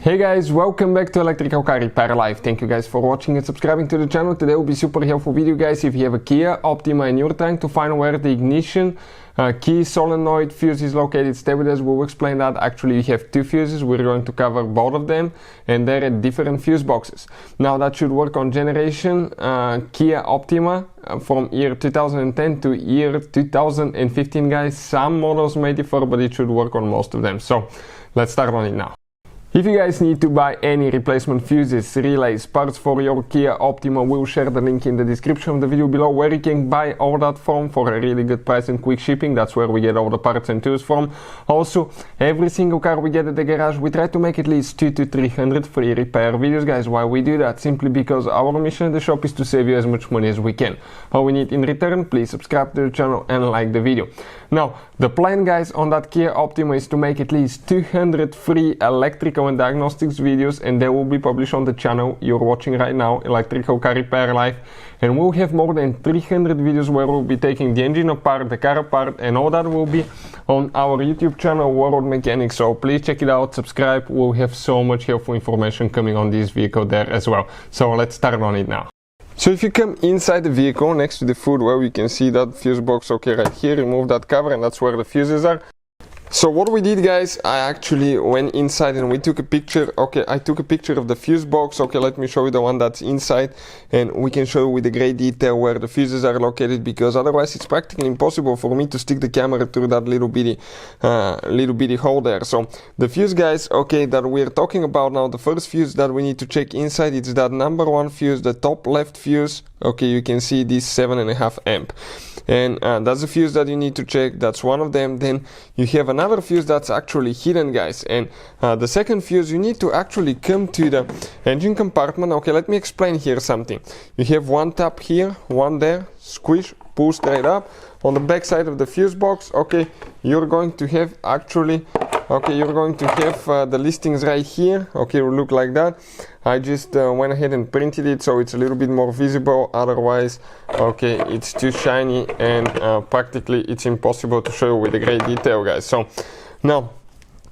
Hey guys, welcome back to Electrical Car Repair Live. Thank you guys for watching and subscribing to the channel. Today will be super helpful video, guys. If you have a Kia Optima and you're trying to find where the ignition key solenoid fuse is located, stay with us. We'll explain that. Actually, we have two fuses. We're going to cover both of them, and they're at different fuse boxes. Now that should work on generation Kia Optima from year 2010 to year 2015, guys. Some models may differ, but it should work on most of them. So let's start on it now. If you guys need to buy any replacement fuses, relays, parts for your Kia Optima, we'll share the link in the description of the video below where you can buy all that from for a really good price and quick shipping. That's where we get all the parts and tools from. Also, every single car we get at the garage, we try to make at least 200 to 300 free repair videos, guys. Why we do that? Simply because our mission at the shop is to save you as much money as we can. All we need in return, please subscribe to the channel and like the video. Now, the plan, guys, on that Kia Optima is to make at least 200 free electrical and diagnostics videos, and they will be published on the channel you're watching right now, Electrical Car Repair Live. And we'll have more than 300 videos where we'll be taking the engine apart, the car apart, and all that will be on our YouTube channel, World Mechanics. So please check it out, subscribe. We'll have so much helpful information coming on this vehicle there as well. So let's start on it now. So if you come inside the vehicle, next to the hood where we can see that fuse box, okay, right here, remove that cover, and that's where the fuses are. So what we did, guys, I actually went inside and we took a picture. Okay, I took a picture of the fuse box. Okay, let me show you the one that's inside, and we can show you with a great detail where the fuses are located, because otherwise it's practically impossible for me to stick the camera through that little bitty hole there. So the fuse, guys, okay, that we're talking about now, the first fuse that we need to check inside, it's that number one fuse, the top left fuse. Okay, you can see this 7.5 amp, and that's the fuse that you need to check. That's one of them. Then you have another fuse that's actually hidden, guys, and the second fuse, you need to actually come to the engine compartment. Okay, let me explain here something. You have one tap here, one there, squish, pull straight up. On the back side of the fuse box, okay, you're going to have actually, okay, you're going to have the listings right here. Okay, it will look like that. I just went ahead and printed it so it's a little bit more visible. Otherwise, okay, it's too shiny and practically it's impossible to show you with a great detail, guys. So now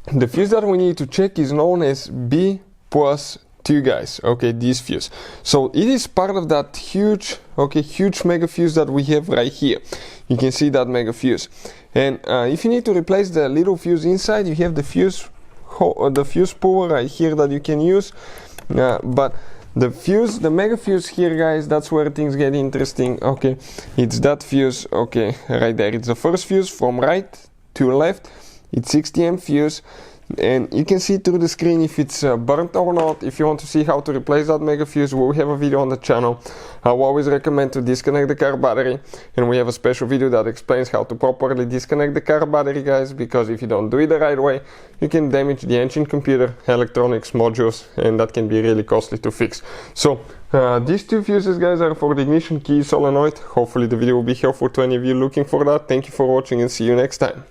the fuse that we need to check is known as B+2, guys. Okay, this fuse. So it is part of that huge, okay, huge mega fuse that we have right here. You can see that mega fuse. And if you need to replace the little fuse inside, you have the fuse puller right here that you can use. But the fuse, the mega fuse here, guys, that's where things get interesting. Okay, it's that fuse, okay, right there. It's the first fuse from right to left. It's 60 amp fuse, and you can see through the screen if it's burnt or not. If you want to see how to replace that mega fuse, we'll have a video on the channel. I always recommend to disconnect the car battery, and we have a special video that explains how to properly disconnect the car battery, guys, because if you don't do it the right way, you can damage the engine, computer, electronics, modules, and that can be really costly to fix. So these two fuses, guys, are for the ignition key solenoid. Hopefully the video will be helpful to any of you looking for that. Thank you for watching and see you next time.